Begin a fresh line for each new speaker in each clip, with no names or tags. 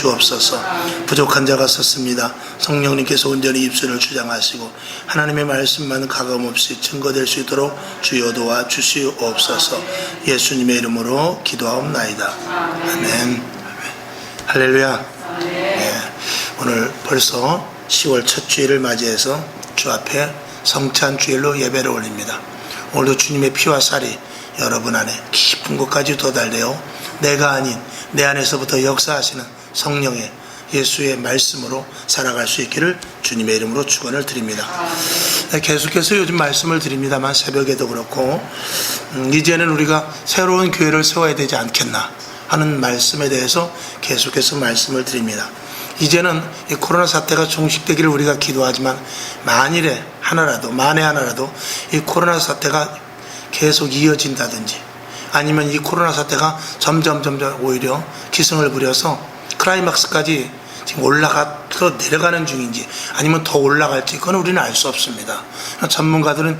주옵소서. 부족한 자가 섰습니다. 성령님께서 온전히 입술을 주장하시고 하나님의 말씀만 가감없이 증거될 수 있도록 주여 도와 주시옵소서. 예수님의 이름으로 기도하옵나이다. 아멘. 할렐루야. 네. 오늘 벌써 10월 첫 주일을 맞이해서 주 앞에 성찬 주일로 예배를 올립니다. 오늘도 주님의 피와 살이 여러분 안에 깊은 곳까지 도달되어 내가 아닌 내 안에서부터 역사하시는 성령의 예수의 말씀으로 살아갈 수 있기를 주님의 이름으로 축원을 드립니다. 계속해서 요즘 말씀을 드립니다만 새벽에도 그렇고 이제는 우리가 새로운 교회를 세워야 되지 않겠나 하는 말씀에 대해서 계속해서 말씀을 드립니다. 이제는 이 코로나 사태가 종식되기를 우리가 기도하지만 만에 하나라도 이 코로나 사태가 계속 이어진다든지 아니면 이 코로나 사태가 점점 오히려 기승을 부려서 클라이막스까지 지금 올라가서 내려가는 중인지 아니면 더 올라갈지 그건 우리는 알 수 없습니다. 전문가들은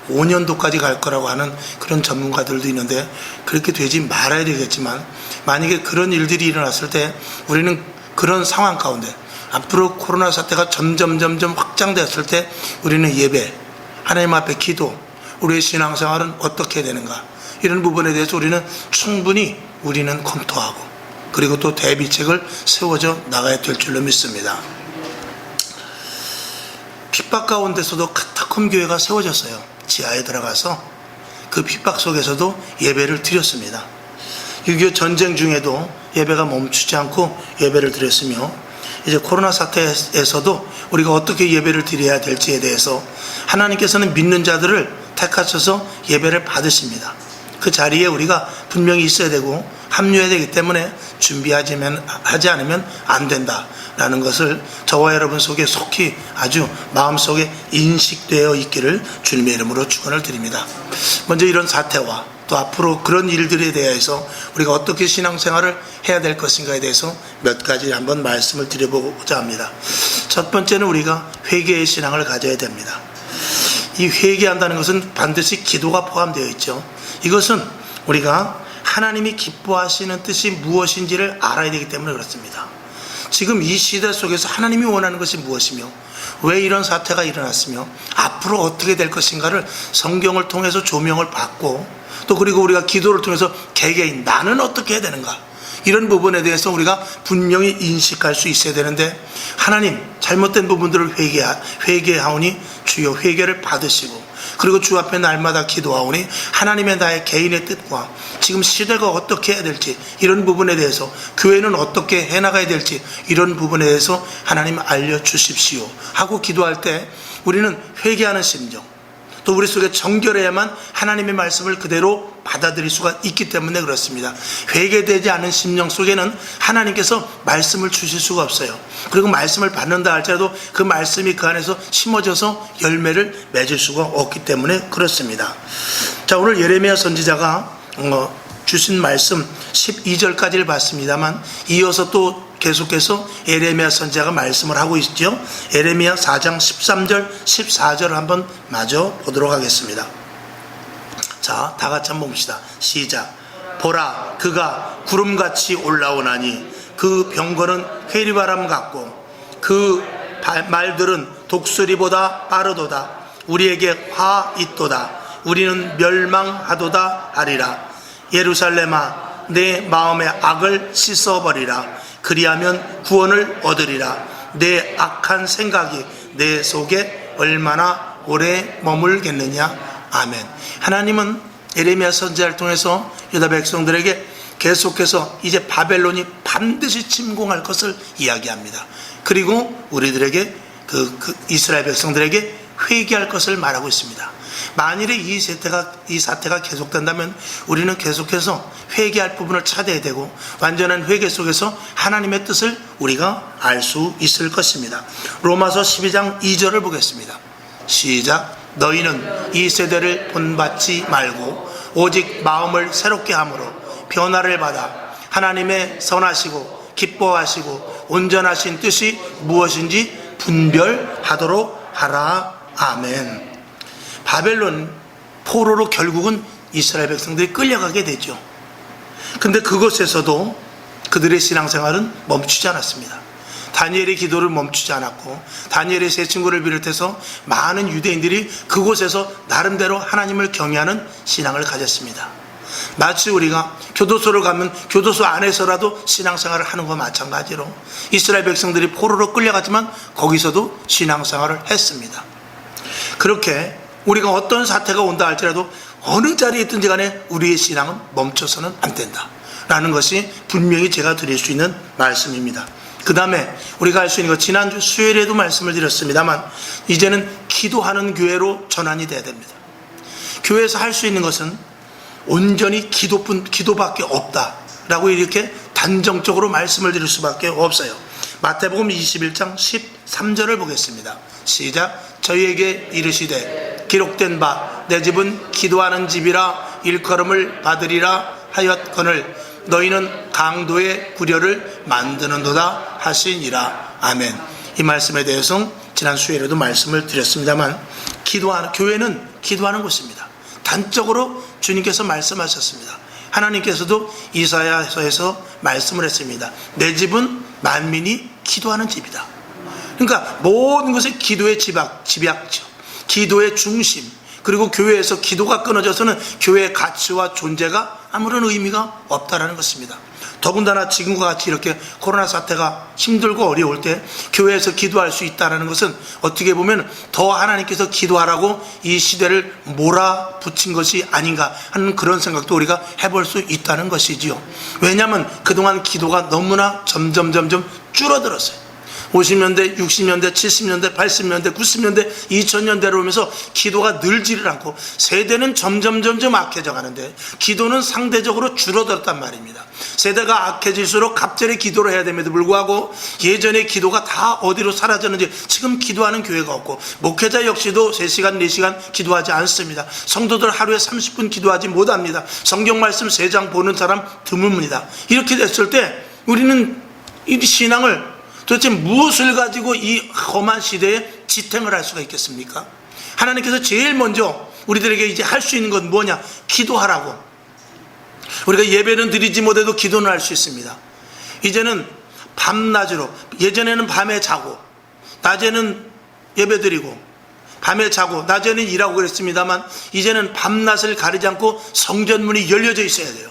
2025년도까지 갈 거라고 하는 그런 전문가들도 있는데 그렇게 되지 말아야 되겠지만 만약에 그런 일들이 일어났을 때 우리는 그런 상황 가운데 앞으로 코로나 사태가 점점 확장됐을 때 우리는 예배, 하나님 앞에 기도, 우리의 신앙생활은 어떻게 해야 되는가 이런 부분에 대해서 우리는 충분히 우리는 검토하고 그리고 또 대비책을 세워져 나가야 될 줄로 믿습니다. 핍박 가운데서도 카타콤 교회가 세워졌어요. 지하에 들어가서 그 핍박 속에서도 예배를 드렸습니다. 6.25 전쟁 중에도 예배가 멈추지 않고 예배를 드렸으며 이제 코로나 사태에서도 우리가 어떻게 예배를 드려야 될지에 대해서 하나님께서는 믿는 자들을 택하셔서 예배를 받으십니다. 그 자리에 우리가 분명히 있어야 되고 합류해야 되기 때문에 하지 않으면 안 된다라는 것을 저와 여러분 속에 속히 아주 마음속에 인식되어 있기를 주님의 이름으로 축원을 드립니다. 먼저 이런 사태와 또 앞으로 그런 일들에 대해서 우리가 어떻게 신앙생활을 해야 될 것인가에 대해서 몇 가지 한번 말씀을 드려보고자 합니다. 첫 번째는 우리가 회개의 신앙을 가져야 됩니다. 이 회개한다는 것은 반드시 기도가 포함되어 있죠. 이것은 우리가 하나님이 기뻐하시는 뜻이 무엇인지를 알아야 되기 때문에 그렇습니다. 지금 이 시대 속에서 하나님이 원하는 것이 무엇이며 왜 이런 사태가 일어났으며 앞으로 어떻게 될 것인가를 성경을 통해서 조명을 받고 또 그리고 우리가 기도를 통해서 개개인 나는 어떻게 해야 되는가 이런 부분에 대해서 우리가 분명히 인식할 수 있어야 되는데 하나님 잘못된 부분들을 회개하오니 주여 회개를 받으시고 그리고 주 앞에 날마다 기도하오니 하나님의 나의 개인의 뜻과 지금 시대가 어떻게 해야 될지 이런 부분에 대해서 교회는 어떻게 해나가야 될지 이런 부분에 대해서 하나님 알려주십시오 하고 기도할 때 우리는 회개하는 심정 또 우리 속에 정결해야만 하나님의 말씀을 그대로 받아들일 수가 있기 때문에 그렇습니다. 회개되지 않은 심령 속에는 하나님께서 말씀을 주실 수가 없어요. 그리고 말씀을 받는다 할지라도 그 말씀이 그 안에서 심어져서 열매를 맺을 수가 없기 때문에 그렇습니다. 자, 오늘 예레미야 선지자가 주신 말씀 12절까지를 봤습니다만 이어서 또 계속해서 예레미야 선지자가 말씀을 하고 있죠. 예레미야 4장 13절 14절을 한번 마저 보도록 하겠습니다. 자, 다 같이 한번 봅시다. 시작. 보라, 그가 구름같이 올라오나니 그 병거는 회리바람 같고 그 말들은 독수리보다 빠르도다. 우리에게 화 있도다. 우리는 멸망하도다 하리라. 예루살렘아, 내 마음의 악을 씻어버리라. 그리하면 구원을 얻으리라. 내 악한 생각이 내 속에 얼마나 오래 머물겠느냐. 아멘. 하나님은 예레미야 선지자를 통해서 유다 백성들에게 계속해서 이제 바벨론이 반드시 침공할 것을 이야기합니다. 그리고 우리들에게 이스라엘 백성들에게 회개할 것을 말하고 있습니다. 만일에 이 사태가 계속된다면 우리는 계속해서 회개할 부분을 찾아야 되고 완전한 회개 속에서 하나님의 뜻을 우리가 알 수 있을 것입니다. 로마서 12장 2절을 보겠습니다. 시작. 너희는 이 세대를 본받지 말고 오직 마음을 새롭게 함으로 변화를 받아 하나님의 선하시고 기뻐하시고 온전하신 뜻이 무엇인지 분별하도록 하라. 아멘. 바벨론 포로로 결국은 이스라엘 백성들이 끌려가게 되죠. 근데 그곳에서도 그들의 신앙생활은 멈추지 않았습니다. 다니엘의 기도를 멈추지 않았고 다니엘의 세 친구를 비롯해서 많은 유대인들이 그곳에서 나름대로 하나님을 경외하는 신앙을 가졌습니다. 마치 우리가 교도소를 가면 교도소 안에서라도 신앙생활을 하는 것과 마찬가지로 이스라엘 백성들이 포로로 끌려갔지만 거기서도 신앙생활을 했습니다. 그렇게 우리가 어떤 사태가 온다 할지라도 어느 자리에 있든지 간에 우리의 신앙은 멈춰서는 안 된다 라는 것이 분명히 제가 드릴 수 있는 말씀입니다. 그 다음에 우리가 할 수 있는 것, 지난주 수요일에도 말씀을 드렸습니다만 이제는 기도하는 교회로 전환이 돼야 됩니다. 교회에서 할 수 있는 것은 온전히 기도밖에 없다라고 이렇게 단정적으로 말씀을 드릴 수밖에 없어요. 마태복음 21장 13절을 보겠습니다. 시작. 저희에게 이르시되 기록된 바 내 집은 기도하는 집이라 일컬음을 받으리라 하였거늘 너희는 강도의 구려를 만드는도다 하시니라. 아멘. 이 말씀에 대해서 지난 수요일에도 말씀을 드렸습니다만 교회는 기도하는 곳입니다. 단적으로 주님께서 말씀하셨습니다. 하나님께서도 이사야서에서 말씀을 했습니다. 내 집은 만민이 기도하는 집이다. 그러니까 모든 것이 기도의 집약죠. 기도의 중심. 그리고 교회에서 기도가 끊어져서는 교회의 가치와 존재가 아무런 의미가 없다라는 것입니다. 더군다나 지금과 같이 이렇게 코로나 사태가 힘들고 어려울 때 교회에서 기도할 수 있다는 것은 어떻게 보면 더 하나님께서 기도하라고 이 시대를 몰아붙인 것이 아닌가 하는 그런 생각도 우리가 해볼 수 있다는 것이지요. 왜냐하면 그동안 기도가 너무나 점점 줄어들었어요. 50년대, 60년대, 70년대, 80년대, 90년대, 2000년대로 오면서 기도가 늘지를 않고 세대는 점점 악해져 가는데 기도는 상대적으로 줄어들었단 말입니다. 세대가 악해질수록 갑절에 기도를 해야 됨에도 불구하고 예전에 기도가 다 어디로 사라졌는지 지금 기도하는 교회가 없고 목회자 역시도 3시간, 4시간 기도하지 않습니다. 성도들 하루에 30분 기도하지 못합니다. 성경 말씀 3장 보는 사람 드뭅니다. 이렇게 됐을 때 우리는 이 신앙을 도대체 무엇을 가지고 이 험한 시대에 지탱을 할 수가 있겠습니까? 하나님께서 제일 먼저 우리들에게 이제 할 수 있는 건 뭐냐? 기도하라고. 우리가 예배는 드리지 못해도 기도는 할 수 있습니다. 이제는 밤낮으로, 예전에는 밤에 자고 낮에는 예배 드리고 밤에 자고 낮에는 일하고 그랬습니다만 이제는 밤낮을 가리지 않고 성전문이 열려져 있어야 돼요.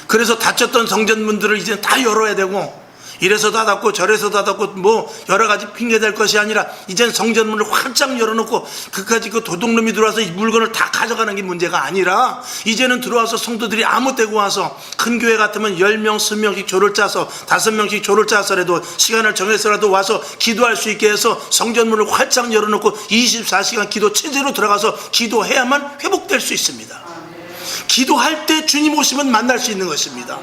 그래서 닫혔던 성전문들을 이제는 다 열어야 되고 이래서 닫았고 저래서 닫았고 뭐 여러 가지 핑계 댈 것이 아니라 이젠 성전문을 활짝 열어놓고 그까지 그 도둑놈이 들어와서 이 물건을 다 가져가는 게 문제가 아니라 이제는 들어와서 성도들이 아무 때고 와서 큰 교회 같으면 10명, 20명씩 조를 짜서 5명씩 조를 짜서라도 시간을 정해서라도 와서 기도할 수 있게 해서 성전문을 활짝 열어놓고 24시간 기도 체제로 들어가서 기도해야만 회복될 수 있습니다. 기도할 때 주님 오시면 만날 수 있는 것입니다.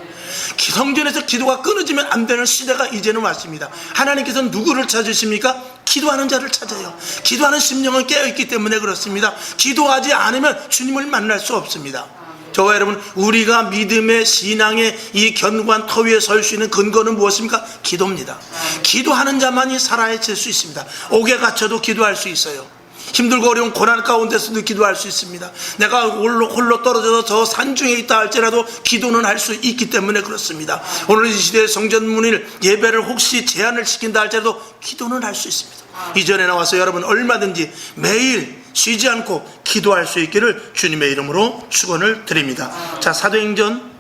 성전에서 기도가 끊어지면 안 되는 시대가 이제는 왔습니다. 하나님께서는 누구를 찾으십니까? 기도하는 자를 찾아요. 기도하는 심령은 깨어있기 때문에 그렇습니다. 기도하지 않으면 주님을 만날 수 없습니다. 저와 여러분, 우리가 믿음의 신앙의 이 견고한 터 위에 설 수 있는 근거는 무엇입니까? 기도입니다. 기도하는 자만이 살아있을 수 있습니다. 옥에 갇혀도 기도할 수 있어요. 힘들고 어려운 고난 가운데서도 기도할 수 있습니다. 내가 홀로 떨어져서 저 산중에 있다 할지라도 기도는 할 수 있기 때문에 그렇습니다. 오늘 이 시대의 성전문일 예배를 혹시 제한을 시킨다 할지라도 기도는 할 수 있습니다. 이전에 나와서 여러분 얼마든지 매일 쉬지 않고 기도할 수 있기를 주님의 이름으로 축원을 드립니다. 자, 사도행전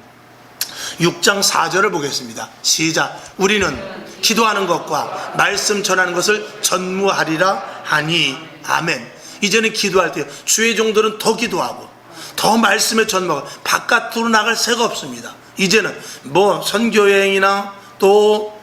6장 4절을 보겠습니다. 시작. 우리는 기도하는 것과 말씀 전하는 것을 전무하리라 하니. 아멘. 이제는 기도할 때 주의 종들은 더 기도하고 더 말씀에 전무하고 바깥으로 나갈 새가 없습니다. 이제는 뭐 선교여행이나 또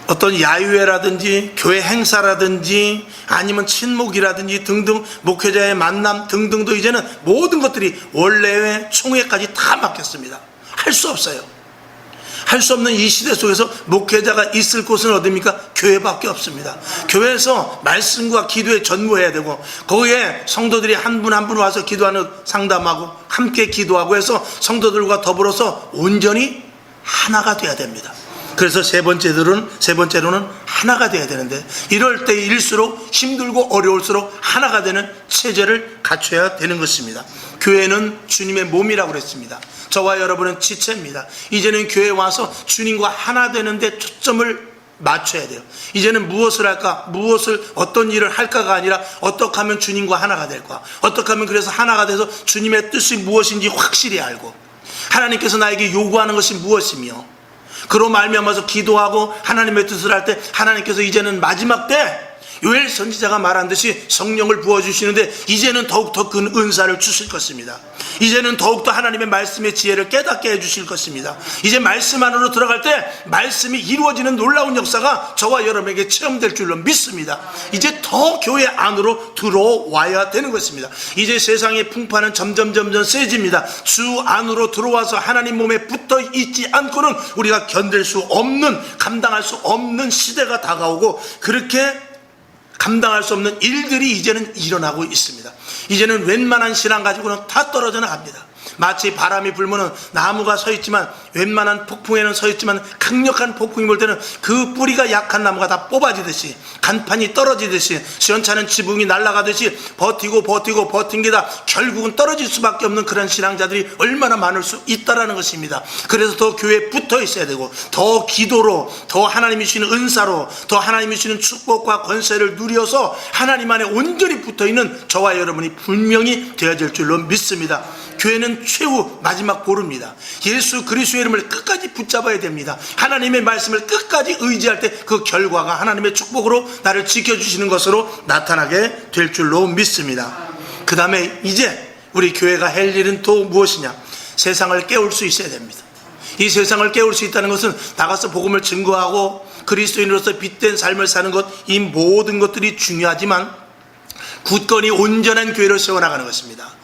어떤 야유회라든지 교회 행사라든지 아니면 친목이라든지 등등 목회자의 만남 등등도 이제는 모든 것들이 원래회 총회까지 다 맡겼습니다. 할 수 없어요. 할 수 없는 이 시대 속에서 목회자가 있을 곳은 어디입니까? 교회밖에 없습니다. 교회에서 말씀과 기도에 전무해야 되고 거기에 성도들이 한 분 한 분 와서 기도하는 상담하고 함께 기도하고 해서 성도들과 더불어서 온전히 하나가 돼야 됩니다. 그래서 세 번째로는 하나가 돼야 되는데 이럴 때일수록 힘들고 어려울수록 하나가 되는 체제를 갖춰야 되는 것입니다. 교회는 주님의 몸이라고 그랬습니다. 저와 여러분은 지체입니다. 이제는 교회에 와서 주님과 하나 되는데 초점을 맞춰야 돼요. 이제는 무엇을 할까? 어떤 일을 할까가 아니라 어떻게 하면 주님과 하나가 될까? 어떻게 하면 그래서 하나가 돼서 주님의 뜻이 무엇인지 확실히 알고, 하나님께서 나에게 요구하는 것이 무엇이며, 그로 말미암아서 기도하고 하나님의 뜻을 할 때 하나님께서 이제는 마지막 때 요엘 선지자가 말한 듯이 성령을 부어주시는데 이제는 더욱더 큰 은사를 주실 것입니다. 이제는 더욱더 하나님의 말씀의 지혜를 깨닫게 해주실 것입니다. 이제 말씀 안으로 들어갈 때 말씀이 이루어지는 놀라운 역사가 저와 여러분에게 체험될 줄로 믿습니다. 이제 더 교회 안으로 들어와야 되는 것입니다. 이제 세상의 풍파는 점점 세집니다. 주 안으로 들어와서 하나님 몸에 붙어 있지 않고는 우리가 견딜 수 없는, 감당할 수 없는 시대가 다가오고, 그렇게 감당할 수 없는 일들이 이제는 일어나고 있습니다. 이제는 웬만한 신앙 가지고는 다 떨어져 나갑니다. 마치 바람이 불면은 나무가 서 있지만, 웬만한 폭풍에는 서 있지만 강력한 폭풍이 불 때는 그 뿌리가 약한 나무가 다 뽑아지듯이, 간판이 떨어지듯이, 시원찮은 지붕이 날아가듯이 버티고 버틴 게 다 결국은 떨어질 수밖에 없는 그런 신앙자들이 얼마나 많을 수 있다라는 것입니다. 그래서 더 교회에 붙어 있어야 되고, 더 기도로, 더 하나님이 주시는 은사로, 더 하나님이 주시는 축복과 권세를 누려서 하나님 안에 온전히 붙어 있는 저와 여러분이 분명히 되어질 줄로 믿습니다. 교회는 최후 마지막 보루입니다. 예수 그리스도의 이름을 끝까지 붙잡아야 됩니다. 하나님의 말씀을 끝까지 의지할 때 그 결과가 하나님의 축복으로 나를 지켜주시는 것으로 나타나게 될 줄로 믿습니다. 그 다음에 이제 우리 교회가 할 일은 또 무엇이냐? 세상을 깨울 수 있어야 됩니다. 이 세상을 깨울 수 있다는 것은 나가서 복음을 증거하고 그리스도인으로서 빛된 삶을 사는 것, 이 모든 것들이 중요하지만 굳건히 온전한 교회를 세워나가는 것입니다.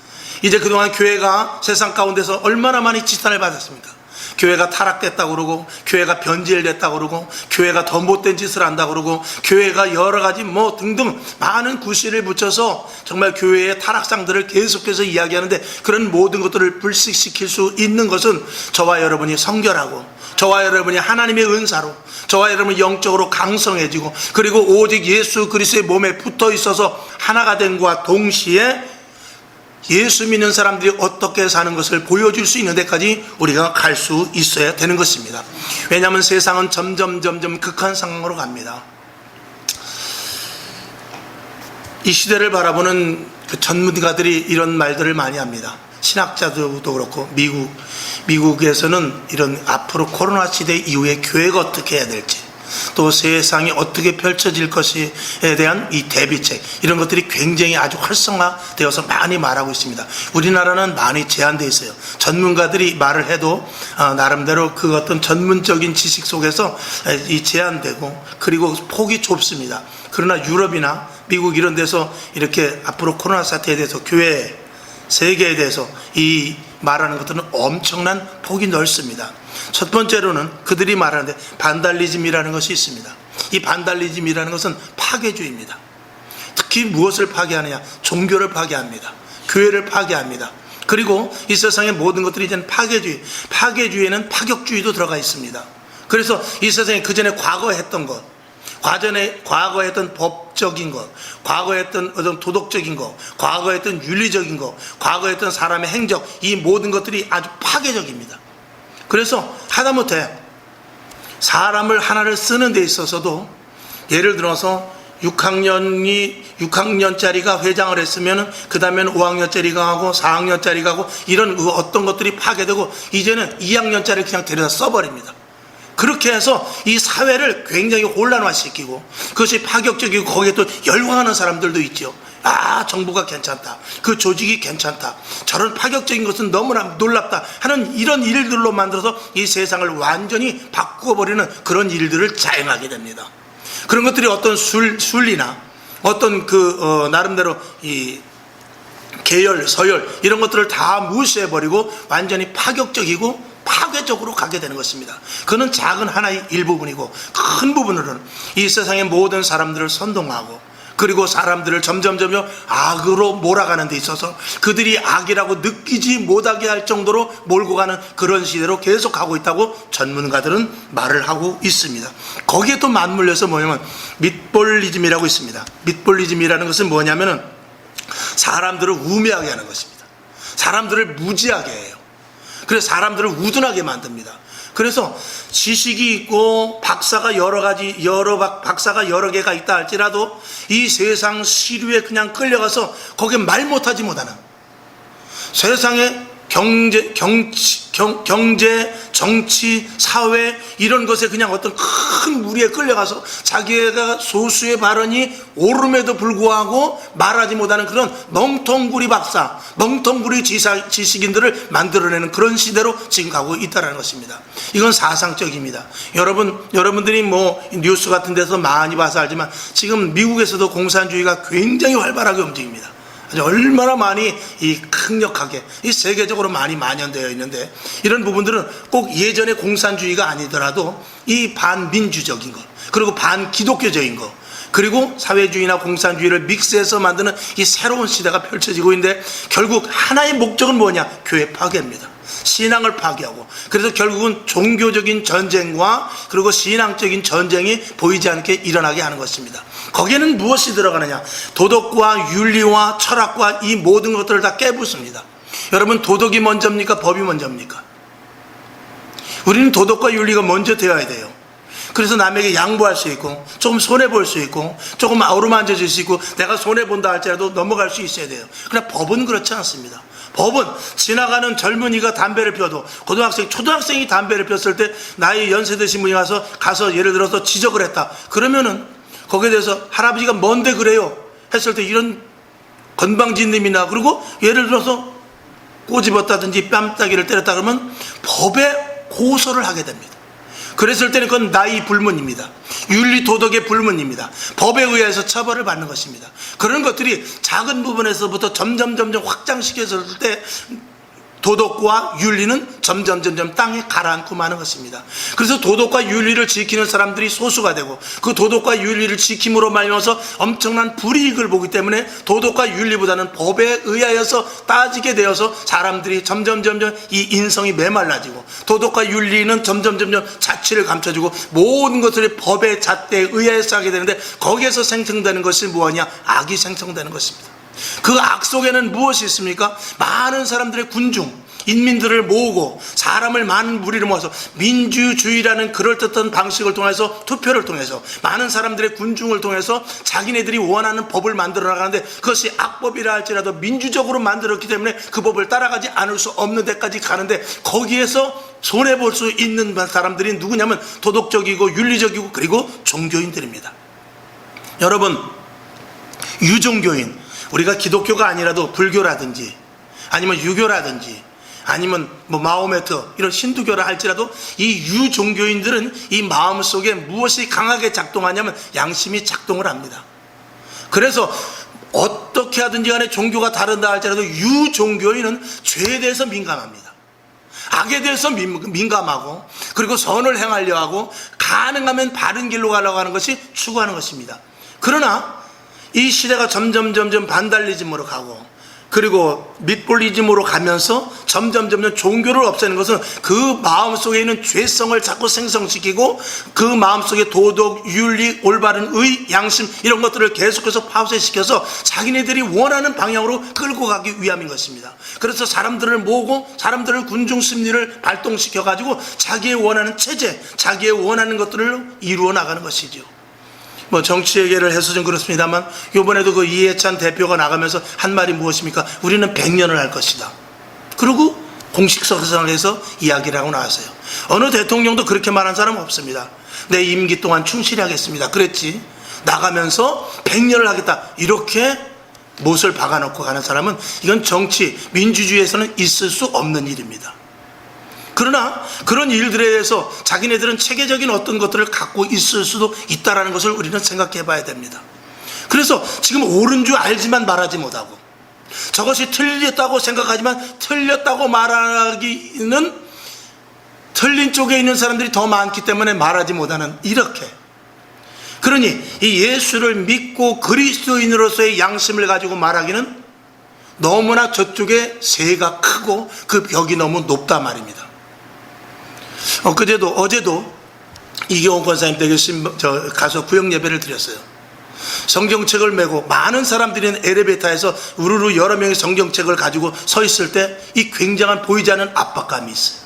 이제 그동안 교회가 세상 가운데서 얼마나 많이 지탄을 받았습니까? 교회가 타락됐다고 그러고, 교회가 변질됐다고 그러고, 교회가 더 못된 짓을 한다고 그러고, 교회가 여러 가지 등등 많은 구실을 붙여서 정말 교회의 타락상들을 계속해서 이야기하는데, 그런 모든 것들을 불식시킬 수 있는 것은 저와 여러분이 성결하고, 저와 여러분이 하나님의 은사로, 저와 여러분이 영적으로 강성해지고, 그리고 오직 예수 그리스도의 몸에 붙어 있어서 하나가 됨과 동시에 예수 믿는 사람들이 어떻게 사는 것을 보여줄 수 있는 데까지 우리가 갈 수 있어야 되는 것입니다. 왜냐하면 세상은 점점 극한 상황으로 갑니다. 이 시대를 바라보는 그 전문가들이 이런 말들을 많이 합니다. 신학자들도 그렇고, 미국에서는 이런 앞으로 코로나 시대 이후에 교회가 어떻게 해야 될지, 또 세상이 어떻게 펼쳐질 것에 대한 이 대비책, 이런 것들이 굉장히 아주 활성화되어서 많이 말하고 있습니다. 우리나라는 많이 제한되어 있어요. 전문가들이 말을 해도 나름대로 그 어떤 전문적인 지식 속에서 이 제한되고, 그리고 폭이 좁습니다. 그러나 유럽이나 미국 이런 데서 이렇게 앞으로 코로나 사태에 대해서 교회, 세계에 대해서 이 말하는 것들은 엄청난 폭이 넓습니다. 첫 번째로는 그들이 말하는데 반달리즘이라는 것이 있습니다. 이 반달리즘이라는 것은 파괴주의입니다. 특히 무엇을 파괴하느냐? 종교를 파괴합니다. 교회를 파괴합니다. 그리고 이 세상의 모든 것들이 이제는 파괴주의에는 파격주의도 들어가 있습니다. 그래서 이 세상에 그전에 과거에 했던 것, 과거에 했던 법적인 것, 과거에 했던 어떤 도덕적인 것, 과거에 했던 윤리적인 것, 과거에 했던 사람의 행적, 이 모든 것들이 아주 파괴적입니다. 그래서 하다못해 사람을 하나를 쓰는 데 있어서도, 예를 들어서 6학년짜리가 회장을 했으면 그 다음에는 5학년짜리가 하고 4학년짜리가 하고, 이런 어떤 것들이 파괴되고 이제는 2학년짜리를 그냥 데려다 써버립니다. 그렇게 해서 이 사회를 굉장히 혼란화시키고, 그것이 파격적이고, 거기에 또 열광하는 사람들도 있죠. 정부가 괜찮다, 그 조직이 괜찮다, 저런 파격적인 것은 너무나 놀랍다 하는 이런 일들로 만들어서 이 세상을 완전히 바꾸어버리는 그런 일들을 자행하게 됩니다. 그런 것들이 어떤 순리나 어떤 나름대로 이 계열, 서열, 이런 것들을 다 무시해버리고 완전히 파격적이고 파괴적으로 가게 되는 것입니다. 그는 작은 하나의 일부분이고, 큰 부분으로는 이 세상의 모든 사람들을 선동하고, 그리고 사람들을 점점 악으로 몰아가는 데 있어서 그들이 악이라고 느끼지 못하게 할 정도로 몰고 가는 그런 시대로 계속 가고 있다고 전문가들은 말을 하고 있습니다. 거기에 또 맞물려서 뭐냐면 mitbollism이라고 있습니다. mitbollism이라는 것은 뭐냐면은 사람들을 우매하게 하는 것입니다. 사람들을 무지하게 해요. 그래서 사람들을 우둔하게 만듭니다. 그래서 지식이 있고 박사가 박사가 여러 개가 있다 할지라도 이 세상 시류에 그냥 끌려가서 거기에 말 못하지 못하는, 세상의 경제, 정치, 사회 이런 것에 그냥 어떤 큰 무리에 끌려가서 자기가 소수의 발언이 옳음에도 불구하고 말하지 못하는 그런 멍텅구리 박사, 멍텅구리 지식인들을 만들어내는 그런 시대로 지금 가고 있다는 것입니다. 이건 사상적입니다. 여러분들이 뉴스 같은 데서 많이 봐서 알지만 지금 미국에서도 공산주의가 굉장히 활발하게 움직입니다. 얼마나 많이 강력하게 세계적으로 많이 만연되어 있는데, 이런 부분들은 꼭 예전의 공산주의가 아니더라도 이 반민주적인 것, 그리고 반기독교적인 것, 그리고 사회주의나 공산주의를 믹스해서 만드는 이 새로운 시대가 펼쳐지고 있는데, 결국 하나의 목적은 뭐냐? 교회 파괴입니다. 신앙을 파괴하고, 그래서 결국은 종교적인 전쟁과 그리고 신앙적인 전쟁이 보이지 않게 일어나게 하는 것입니다. 거기에는 무엇이 들어가느냐? 도덕과 윤리와 철학과 이 모든 것들을 다 깨부숩니다. 여러분, 도덕이 먼저입니까? 법이 먼저입니까? 우리는 도덕과 윤리가 먼저 되어야 돼요. 그래서 남에게 양보할 수 있고, 조금 손해볼 수 있고, 조금 어루만져질 수 있고, 내가 손해본다 할지라도 넘어갈 수 있어야 돼요. 그러나 법은 그렇지 않습니다. 법은 지나가는 젊은이가 담배를 피워도, 초등학생이 담배를 피웠을 때 나이 연세 드신 분이 가서 예를 들어서 지적을 했다. 그러면은 거기에 대해서 할아버지가 뭔데 그래요? 했을 때 이런 건방진님이나, 그리고 예를 들어서 꼬집었다든지 뺨따기를 때렸다 그러면 법에 고소를 하게 됩니다. 그랬을 때는 그건 나이 불문입니다. 윤리 도덕의 불문입니다. 법에 의해서 처벌을 받는 것입니다. 그런 것들이 작은 부분에서부터 점점 확장시켰을 때 도덕과 윤리는 점점 땅에 가라앉고 마는 것입니다. 그래서 도덕과 윤리를 지키는 사람들이 소수가 되고, 그 도덕과 윤리를 지킴으로 말미암아서 엄청난 불이익을 보기 때문에 도덕과 윤리보다는 법에 의하여서 따지게 되어서 사람들이 점점 이 인성이 메말라지고, 도덕과 윤리는 점점 자취를 감춰주고 모든 것들이 법의 잣대에 의하여서 하게 되는데, 거기에서 생성되는 것이 뭐냐? 악이 생성되는 것입니다. 그 악 속에는 무엇이 있습니까? 많은 사람들의 군중, 인민들을 모으고 사람을 많은 무리를 모아서 민주주의라는 그럴듯한 방식을 통해서, 투표를 통해서, 많은 사람들의 군중을 통해서 자기네들이 원하는 법을 만들어 나가는데, 그것이 악법이라 할지라도 민주적으로 만들었기 때문에 그 법을 따라가지 않을 수 없는 데까지 가는데, 거기에서 손해볼 수 있는 사람들이 누구냐면 도덕적이고 윤리적이고 그리고 종교인들입니다. 여러분, 유종교인, 우리가 기독교가 아니라도 불교라든지 아니면 유교라든지 아니면 마호메트 이런 힌두교라 할지라도 이 유종교인들은 이 마음속에 무엇이 강하게 작동하냐면 양심이 작동을 합니다. 그래서 어떻게 하든지 간에 종교가 다른다 할지라도 유종교인은 죄에 대해서 민감합니다. 악에 대해서 민감하고, 그리고 선을 행하려 하고, 가능하면 바른 길로 가려고 하는 것이 추구하는 것입니다. 그러나 이 시대가 점점 반달리즘으로 가고, 그리고 밑볼리즘으로 가면서 점점 종교를 없애는 것은 그 마음속에 있는 죄성을 자꾸 생성시키고, 그 마음속에 도덕, 윤리, 올바른 의, 양심 이런 것들을 계속해서 파쇄시켜서 자기네들이 원하는 방향으로 끌고 가기 위함인 것입니다. 그래서 사람들을 모으고 사람들을 군중 심리를 발동시켜가지고 자기의 원하는 체제, 자기의 원하는 것들을 이루어 나가는 것이죠. 정치 얘기를 해서 좀 그렇습니다만, 이번에도 그 이해찬 대표가 나가면서 한 말이 무엇입니까? 우리는 100년을 할 것이다. 그리고 공식석상에서 이야기를 하고 나왔어요. 어느 대통령도 그렇게 말한 사람 없습니다. 내 임기 동안 충실히 하겠습니다. 그랬지. 나가면서 100년을 하겠다, 이렇게 못을 박아놓고 가는 사람은, 이건 정치, 민주주의에서는 있을 수 없는 일입니다. 그러나 그런 일들에 대해서 자기네들은 체계적인 어떤 것들을 갖고 있을 수도 있다는 것을 우리는 생각해 봐야 됩니다. 그래서 지금 옳은 줄 알지만 말하지 못하고, 저것이 틀렸다고 생각하지만 틀렸다고 말하기는 틀린 쪽에 있는 사람들이 더 많기 때문에 말하지 못하는, 이렇게. 그러니 이 예수를 믿고 그리스도인으로서의 양심을 가지고 말하기는 너무나 저쪽에 새가 크고 그 벽이 너무 높다 말입니다. 어제도 이경호 권사님 댁에 가서 구역 예배를 드렸어요. 성경책을 메고 많은 사람들이 엘리베이터에서 우르르 여러 명의 성경책을 가지고 서 있을 때 이 굉장한 보이지 않는 압박감이 있어요.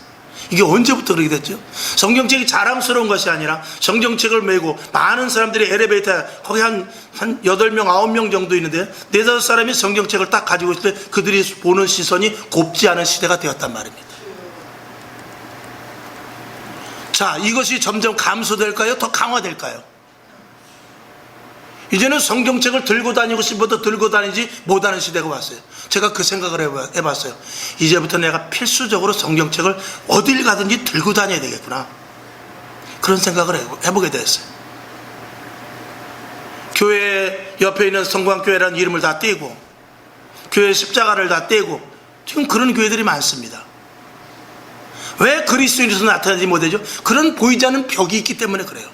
이게 언제부터 그렇게 됐죠? 성경책이 자랑스러운 것이 아니라 성경책을 메고 많은 사람들이 엘리베이터에 거기 한 8명, 9명 정도 있는데 4, 5사람이 성경책을 딱 가지고 있을 때 그들이 보는 시선이 곱지 않은 시대가 되었단 말입니다. 자, 이것이 점점 감소될까요? 더 강화될까요? 이제는 성경책을 들고 다니고 싶어도 들고 다니지 못하는 시대가 왔어요. 제가 그 생각을 해봤어요. 이제부터 내가 필수적으로 성경책을 어딜 가든지 들고 다녀야 되겠구나, 그런 생각을 해보게 됐어요. 교회 옆에 있는 성광교회라는 이름을 다 떼고 교회 십자가를 다 떼고 지금 그런 교회들이 많습니다. 왜 그리스도인으로서 나타나지 못하죠? 그런 보이지 않는 벽이 있기 때문에 그래요.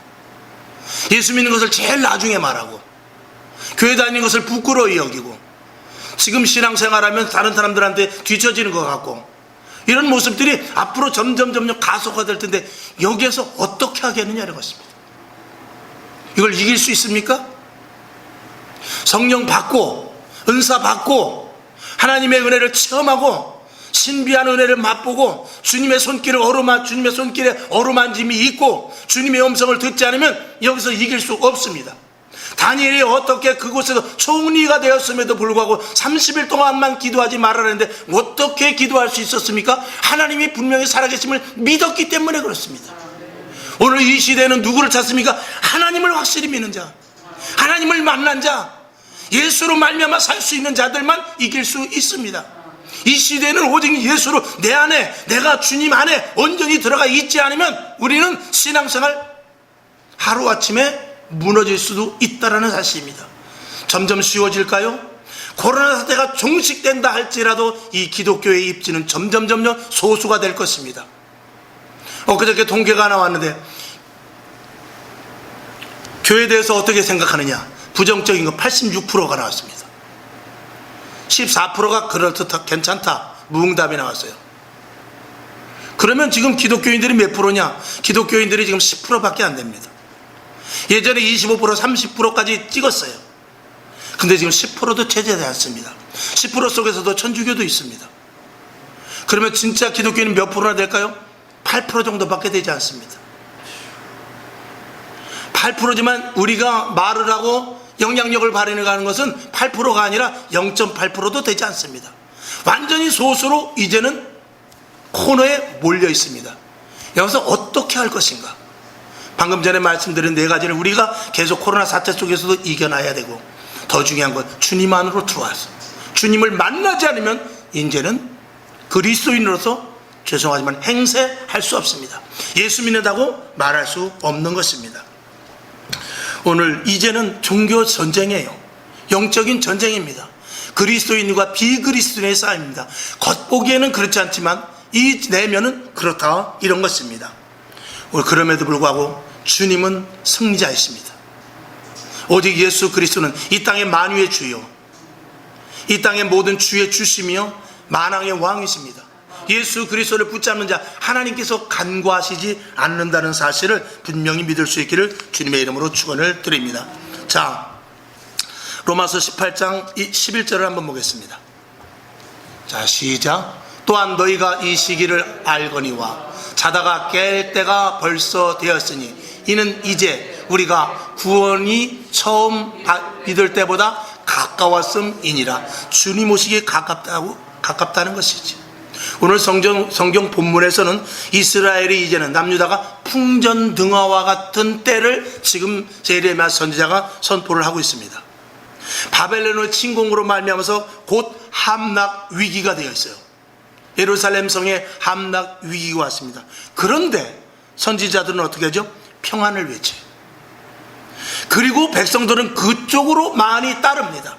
예수 믿는 것을 제일 나중에 말하고 교회 다니는 것을 부끄러워히 여기고 지금 신앙생활하면 다른 사람들한테 뒤처지는 것 같고 이런 모습들이 앞으로 점점 가속화될 텐데 여기에서 어떻게 하겠느냐는 것입니다. 이걸 이길 수 있습니까? 성령 받고 은사 받고 하나님의 은혜를 체험하고 신비한 은혜를 맛보고 주님의 손길에 어루만짐이 있고 주님의 음성을 듣지 않으면 여기서 이길 수 없습니다. 다니엘이 어떻게 그곳에서 총리가 되었음에도 불구하고 30일 동안만 기도하지 말라는데 어떻게 기도할 수 있었습니까? 하나님이 분명히 살아계심을 믿었기 때문에 그렇습니다. 오늘 이 시대는 누구를 찾습니까? 하나님을 확실히 믿는 자, 하나님을 만난 자, 예수로 말미암아 살 수 있는 자들만 이길 수 있습니다. 이 시대는 오직 예수로 내 안에, 내가 주님 안에 온전히 들어가 있지 않으면 우리는 신앙생활 하루아침에 무너질 수도 있다는 사실입니다. 점점 쉬워질까요? 코로나 사태가 종식된다 할지라도 이 기독교의 입지는 점점 소수가 될 것입니다. 엊그저께 통계가 나왔는데 교회에 대해서 어떻게 생각하느냐, 부정적인 거 86%가 나왔습니다. 14%가 그럴듯하다, 괜찮다, 무응답이 나왔어요. 그러면 지금 기독교인들이 몇 프로냐? 기독교인들이 지금 10%밖에 안 됩니다. 예전에 25%, 30%까지 찍었어요. 근데 지금 10%도 체제되지 않습니다. 10% 속에서도 천주교도 있습니다. 그러면 진짜 기독교인은 몇 프로나 될까요? 8% 정도밖에 되지 않습니다. 8%지만 우리가 말을 하고 영향력을 발휘하는 것은 8%가 아니라 0.8%도 되지 않습니다. 완전히 소수로 이제는 코너에 몰려 있습니다. 여기서 어떻게 할 것인가? 방금 전에 말씀드린 4가지를 우리가 계속 코로나 사태 속에서도 이겨나야 되고, 더 중요한 건 주님 안으로 들어와서 주님을 만나지 않으면 이제는 그리스도인으로서 죄송하지만 행세할 수 없습니다. 예수 믿는다고 말할 수 없는 것입니다. 오늘 이제는 종교 전쟁이에요. 영적인 전쟁입니다. 그리스도인과 비그리스도인의 싸움입니다. 겉보기에는 그렇지 않지만 이 내면은 그렇다, 이런 것입니다. 그럼에도 불구하고 주님은 승리자이십니다. 오직 예수 그리스도는 이 땅의 만유의 주요, 이 땅의 모든 주의 주시며 만왕의 왕이십니다. 예수 그리스도를 붙잡는 자 하나님께서 간과하시지 않는다는 사실을 분명히 믿을 수 있기를 주님의 이름으로 축원을 드립니다. 자, 로마서 18장 11절을 한번 보겠습니다. 자, 시작. 또한 너희가 이 시기를 알거니와 자다가 깰 때가 벌써 되었으니 이는 이제 우리가 구원이 처음 믿을 때보다 가까웠음이니라. 주님 오시기 가깝다는 것이지. 오늘 성경 본문에서는 이스라엘이 이제는 남유다가 풍전등화와 같은 때를 지금 예레미야 선지자가 선포를 하고 있습니다. 바벨론의 침공으로 말미암아서 곧 함락 위기가 되어 있어요. 예루살렘 성에 함락 위기가 왔습니다. 그런데 선지자들은 어떻게 하죠? 평안을 외쳐요. 그리고 백성들은 그쪽으로 많이 따릅니다.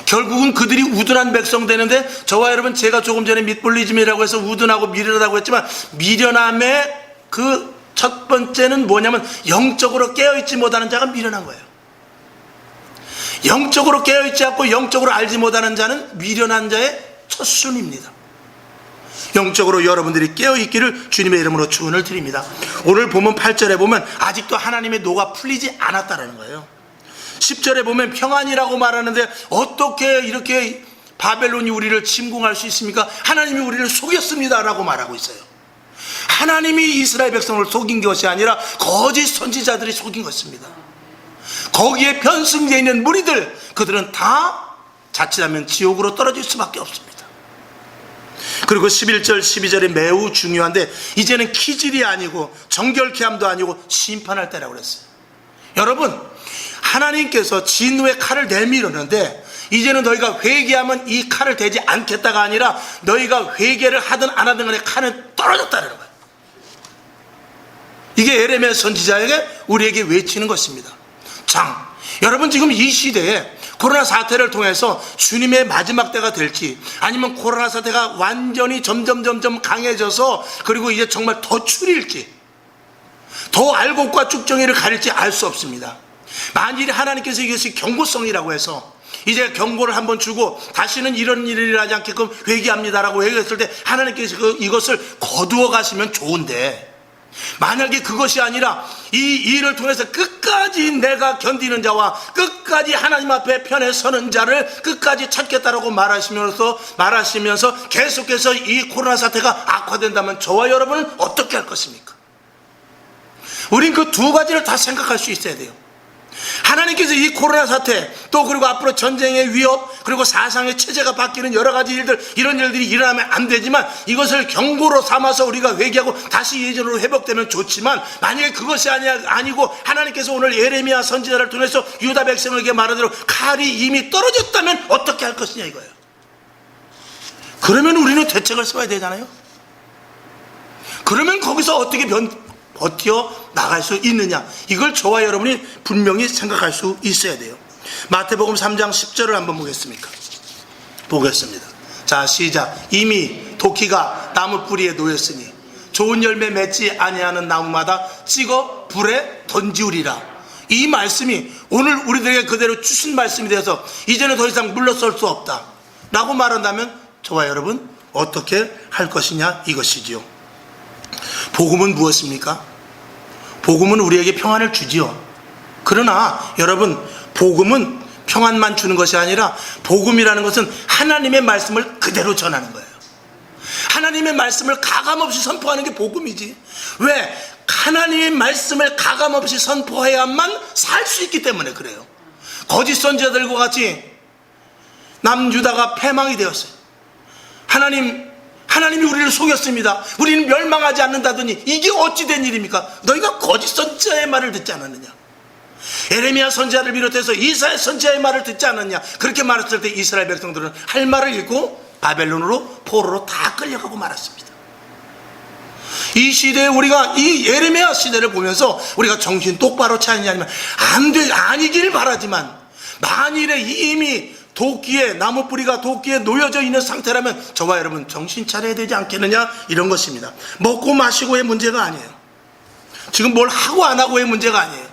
결국은 그들이 우둔한 백성 되는데, 저와 여러분, 제가 조금 전에 밑볼리즘이라고 해서 우둔하고 미련하다고 했지만, 미련함의 그 첫 번째는 뭐냐면 영적으로 깨어있지 못하는 자가 미련한 거예요. 영적으로 깨어있지 않고 영적으로 알지 못하는 자는 미련한 자의 첫 순입니다. 영적으로 여러분들이 깨어있기를 주님의 이름으로 축원을 드립니다. 오늘 보면 8절에 보면 아직도 하나님의 노가 풀리지 않았다는 거예요. 10절에 보면 평안이라고 말하는데 어떻게 이렇게 바벨론이 우리를 침공할 수 있습니까? 하나님이 우리를 속였습니다 라고 말하고 있어요. 하나님이 이스라엘 백성을 속인 것이 아니라 거짓 선지자들이 속인 것입니다. 거기에 편승되어 있는 무리들, 그들은 다 자칫하면 지옥으로 떨어질 수밖에 없습니다. 그리고 11절 12절이 매우 중요한데, 이제는 키질이 아니고 정결케 함도 아니고 심판할 때라고 그랬어요. 여러분, 하나님께서 진노의 칼을 내밀었는데 이제는 너희가 회개하면 이 칼을 대지 않겠다가 아니라 너희가 회개를 하든 안 하든 간에 칼은 떨어졌다는 거예요. 이게 예레미야 선지자에게 우리에게 외치는 것입니다. 여러분, 지금 이 시대에 코로나 사태를 통해서 주님의 마지막 때가 될지, 아니면 코로나 사태가 완전히 점점 강해져서 그리고 이제 정말 더 추릴지, 더 알곡과 쭉정이를 가릴지 알 수 없습니다. 만일 하나님께서 이것이 경고성이라고 해서 이제 경고를 한번 주고 다시는 이런 일을 일어나지 않게끔 회개합니다라고 얘기했을 때 하나님께서 이것을 거두어 가시면 좋은데, 만약에 그것이 아니라 이 일을 통해서 끝까지 내가 견디는 자와 끝까지 하나님 앞에 편에 서는 자를 끝까지 찾겠다라고 말하시면서 계속해서 이 코로나 사태가 악화된다면 저와 여러분은 어떻게 할 것입니까? 우린 그 두 가지를 다 생각할 수 있어야 돼요. 하나님께서 이 코로나 사태, 또 그리고 앞으로 전쟁의 위협, 그리고 사상의 체제가 바뀌는 여러 가지 일들, 이런 일들이 일어나면 안 되지만 이것을 경고로 삼아서 우리가 회개하고 다시 예전으로 회복되면 좋지만, 만약에 그것이 아니고 하나님께서 오늘 예레미야 선지자를 통해서 유다 백성에게 말한 대로 칼이 이미 떨어졌다면 어떻게 할 것이냐 이거예요. 그러면 우리는 대책을 세워야 되잖아요. 그러면 거기서 어떻게 버텨 나갈 수 있느냐, 이걸 저와 여러분이 분명히 생각할 수 있어야 돼요. 마태복음 3장 10절을 한번 보겠습니다. 자, 시작. 이미 도끼가 나무 뿌리에 놓였으니 좋은 열매 맺지 아니하는 나무마다 찍어 불에 던지우리라. 이 말씀이 오늘 우리들에게 그대로 주신 말씀이 되어서 이제는 더 이상 물러설 수 없다 라고 말한다면 저와 여러분 어떻게 할 것이냐 이것이지요. 복음은 무엇입니까? 복음은 우리에게 평안을 주지요. 그러나 여러분, 복음은 평안만 주는 것이 아니라 복음이라는 것은 하나님의 말씀을 그대로 전하는 거예요. 하나님의 말씀을 가감없이 선포하는 게 복음이지. 왜? 하나님의 말씀을 가감없이 선포해야만 살 수 있기 때문에 그래요. 거짓 선지자들과 같이 남유다가 패망이 되었어요. 하나님이 우리를 속였습니다. 우리는 멸망하지 않는다더니 이게 어찌 된 일입니까? 너희가 거짓 선지자의 말을 듣지 않았느냐? 예레미야 선지자를 비롯해서 이사야 선지자의 말을 듣지 않았냐? 그렇게 말했을 때 이스라엘 백성들은 할 말을 잃고 바벨론으로 포로로 다 끌려가고 말았습니다. 이 시대에 우리가 이 예레미야 시대를 보면서 우리가 정신 똑바로 차리냐 아니길 바라지만, 만일에 이미 나무 뿌리가 도끼에 놓여져 있는 상태라면 저와 여러분 정신 차려야 되지 않겠느냐, 이런 것입니다. 먹고 마시고의 문제가 아니에요. 지금 뭘 하고 안 하고의 문제가 아니에요.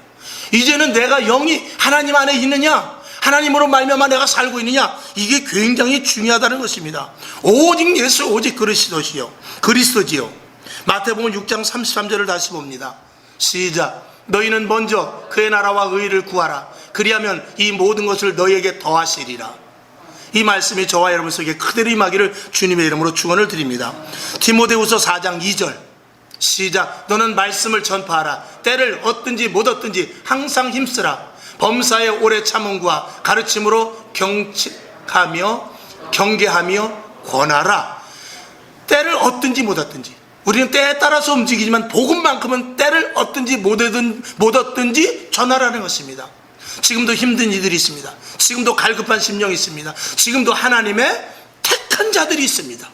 이제는 내가 영이 하나님 안에 있느냐, 하나님으로 말미암아 내가 살고 있느냐, 이게 굉장히 중요하다는 것입니다. 오직 예수, 오직 그리스도지요. 마태복음 6장 33절을 다시 봅니다. 시작. 너희는 먼저 그의 나라와 의를 구하라. 그리하면 이 모든 것을 너희에게 더하시리라. 이 말씀이 저와 여러분 속에 그대로 임하기를 주님의 이름으로 축원을 드립니다. 디모데후서 4장 2절 시작. 너는 말씀을 전파하라. 때를 얻든지 못 얻든지 항상 힘쓰라. 범사의 오래 참음과 가르침으로 경계하며 권하라. 때를 얻든지 못 얻든지, 우리는 때에 따라서 움직이지만 복음만큼은 때를 얻든지 못 얻든지 전하라는 것입니다. 지금도 힘든 이들이 있습니다. 지금도 갈급한 심령이 있습니다. 지금도 하나님의 택한 자들이 있습니다.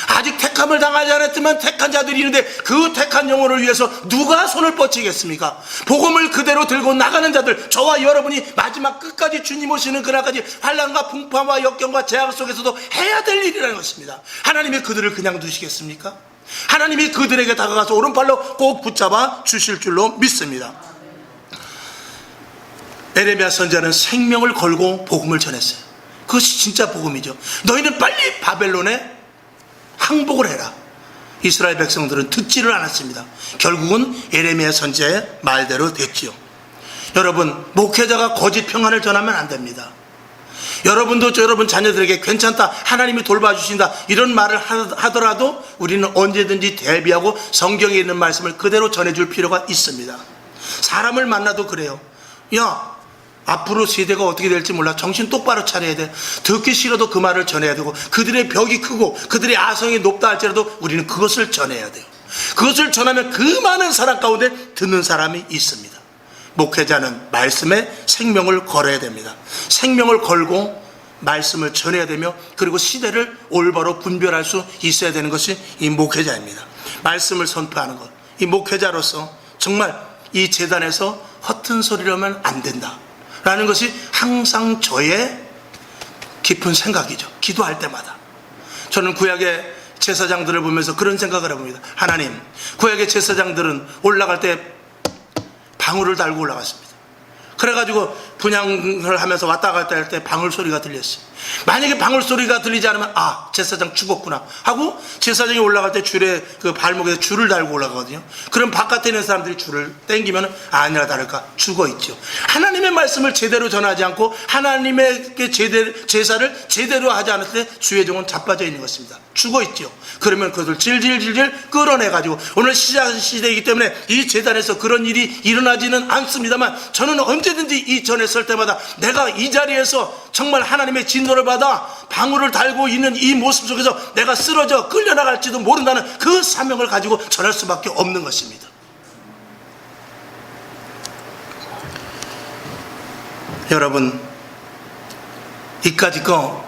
아직 택함을 당하지 않았지만 택한 자들이 있는데 그 택한 영혼을 위해서 누가 손을 뻗치겠습니까? 복음을 그대로 들고 나가는 자들, 저와 여러분이 마지막 끝까지 주님 오시는 그날까지 환난과 풍파와 역경과 재앙 속에서도 해야 될 일이라는 것입니다. 하나님이 그들을 그냥 두시겠습니까? 하나님이 그들에게 다가가서 오른팔로 꼭 붙잡아 주실 줄로 믿습니다. 예레미야 선지자는 생명을 걸고 복음을 전했어요. 그것이 진짜 복음이죠. 너희는 빨리 바벨론에 항복을 해라. 이스라엘 백성들은 듣지를 않았습니다. 결국은 예레미야 선지자의 말대로 됐지요. 여러분, 목회자가 거짓 평안을 전하면 안 됩니다. 여러분도 여러분 자녀들에게 괜찮다, 하나님이 돌봐주신다, 이런 말을 하더라도 우리는 언제든지 대비하고 성경에 있는 말씀을 그대로 전해줄 필요가 있습니다. 사람을 만나도 그래요. 야, 앞으로 세대가 어떻게 될지 몰라. 정신 똑바로 차려야 돼. 듣기 싫어도 그 말을 전해야 되고, 그들의 벽이 크고 그들의 아성이 높다 할지라도 우리는 그것을 전해야 돼요. 그것을 전하면 그 많은 사람 가운데 듣는 사람이 있습니다. 목회자는 말씀에 생명을 걸어야 됩니다. 생명을 걸고 말씀을 전해야 되며, 그리고 시대를 올바로 분별할 수 있어야 되는 것이 이 목회자입니다. 말씀을 선포하는 것, 이 목회자로서 정말 이 재단에서 허튼 소리를 하면 안 된다 라는 것이 항상 저의 깊은 생각이죠. 기도할 때마다 저는 구약의 제사장들을 보면서 그런 생각을 해봅니다. 하나님, 구약의 제사장들은 올라갈 때 방울을 달고 올라갔습니다. 그래가지고 분향을 하면서 왔다 갔다 할 때 방울 소리가 들렸어요. 만약에 방울 소리가 들리지 않으면 제사장 죽었구나 하고, 제사장이 올라갈 때 줄에 그 발목에 줄을 달고 올라가거든요. 그럼 바깥에 있는 사람들이 줄을 땡기면 아니라 다를까 죽어 있죠. 하나님의 말씀을 제대로 전하지 않고 하나님의 제사를 제대로 하지 않을 때 주의 종은 자빠져 있는 것입니다. 죽어 있죠. 그러면 그것을 질질질질 끌어내가지고, 오늘 시대이기 때문에 이 재단에서 그런 일이 일어나지는 않습니다만, 저는 언제든지 이 전에 설 때마다 내가 이 자리에서 정말 하나님의 진노를 받아 방울을 달고 있는 이 모습 속에서 내가 쓰러져 끌려나갈지도 모른다는 그 사명을 가지고 전할 수밖에 없는 것입니다. 여러분, 이까짓 거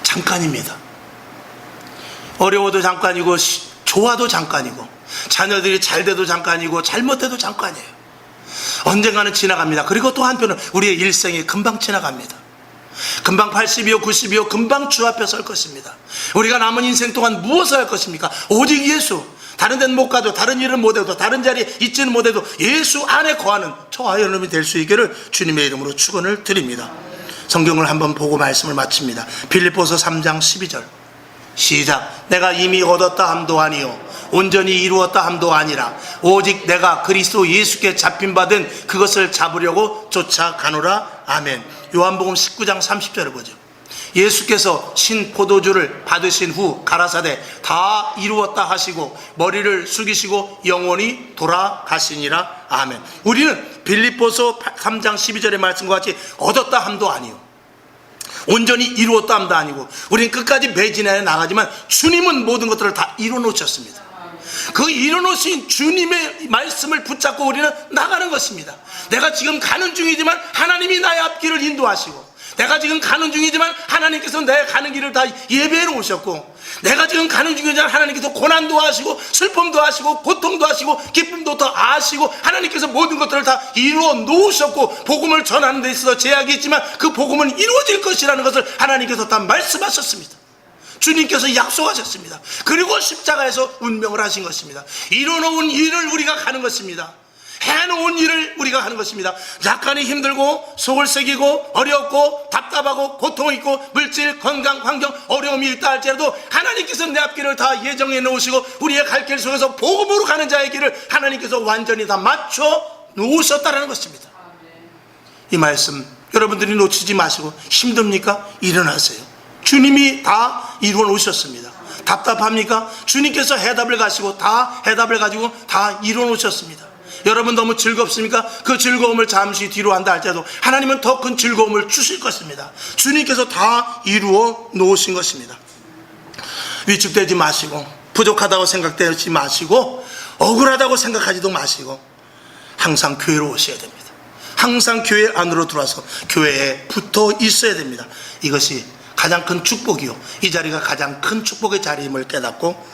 잠깐입니다. 어려워도 잠깐이고 좋아도 잠깐이고, 자녀들이 잘 돼도 잠깐이고 잘못돼도 잠깐이에요. 언젠가는 지나갑니다. 그리고 또 한편은 우리의 일생이 금방 지나갑니다. 금방 80이요 90이요 금방 주 앞에 설 것입니다. 우리가 남은 인생 동안 무엇을 할 것입니까? 오직 예수. 다른 데는 못 가도, 다른 일은 못해도, 다른 자리에 있지는 못해도 예수 안에 거하는 저와 여러분이 될 수 있기를 주님의 이름으로 축원을 드립니다. 성경을 한번 보고 말씀을 마칩니다. 빌립보서 3장 12절 시작. 내가 이미 얻었다 함도 아니요 온전히 이루었다 함도 아니라 오직 내가 그리스도 예수께 잡힌 바된 그것을 잡으려고 쫓아가노라. 아멘. 요한복음 19장 30절을 보죠. 예수께서 신 포도주를 받으신 후 가라사대 다 이루었다 하시고 머리를 숙이시고 영원히 돌아가시니라. 아멘. 우리는 빌립보서 3장 12절의 말씀과 같이 얻었다 함도 아니요 온전히 이루었다 함도 아니고, 우리는 끝까지 매진해 나가지만 주님은 모든 것들을 다 이루어 놓으셨습니다. 그 이루어놓으신 주님의 말씀을 붙잡고 우리는 나가는 것입니다. 내가 지금 가는 중이지만 하나님이 나의 앞길을 인도하시고, 내가 지금 가는 중이지만 하나님께서 내 가는 길을 다 예배해 놓으셨고, 내가 지금 가는 중이지만 하나님께서 고난도 하시고 슬픔도 하시고 고통도 하시고 기쁨도 더 아시고, 하나님께서 모든 것들을 다 이루어 놓으셨고, 복음을 전하는 데 있어서 제약이 있지만 그 복음은 이루어질 것이라는 것을 하나님께서 다 말씀하셨습니다. 주님께서 약속하셨습니다. 그리고 십자가에서 운명을 하신 것입니다. 이뤄놓은 일을 우리가 가는 것입니다. 해놓은 일을 우리가 하는 것입니다. 약간이 힘들고 속을 새기고 어렵고 답답하고 고통이 있고 물질, 건강, 환경, 어려움이 있다 할지라도 하나님께서 내 앞길을 다 예정해 놓으시고 우리의 갈 길 속에서 복음으로 가는 자의 길을 하나님께서 완전히 다 맞춰 놓으셨다는 것입니다. 이 말씀 여러분들이 놓치지 마시고, 힘듭니까? 일어나세요. 주님이 다 이루어 놓으셨습니다. 답답합니까? 주님께서 해답을 가지고 다 해답을 가지고 다 이루어 놓으셨습니다. 여러분 너무 즐겁습니까? 그 즐거움을 잠시 뒤로 한다 할지라도 하나님은 더 큰 즐거움을 주실 것입니다. 주님께서 다 이루어 놓으신 것입니다. 위축되지 마시고, 부족하다고 생각되지 마시고, 억울하다고 생각하지도 마시고, 항상 교회로 오셔야 됩니다. 항상 교회 안으로 들어와서 교회에 붙어 있어야 됩니다. 이것이 가장 큰 축복이요, 이 자리가 가장 큰 축복의 자리임을 깨닫고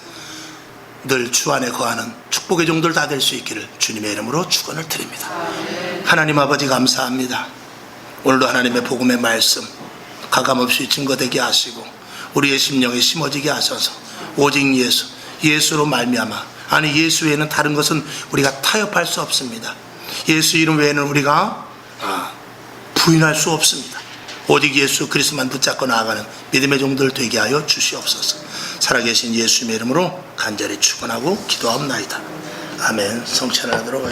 늘 주 안에 거하는 축복의 종들 다 될 수 있기를 주님의 이름으로 축원을 드립니다. 하나님 아버지 감사합니다. 오늘도 하나님의 복음의 말씀 가감없이 증거되게 하시고 우리의 심령에 심어지게 하셔서 오직 예수로 말미암아, 아니 예수 외에는 다른 것은 우리가 타협할 수 없습니다. 예수 이름 외에는 우리가 부인할 수 없습니다. 오직 예수 그리스도만 붙잡고 나아가는 믿음의 종들 되게 하여 주시옵소서. 살아계신 예수님의 이름으로 간절히 축원하고 기도하옵나이다. 아멘. 성찬을 하도록 하겠습니다.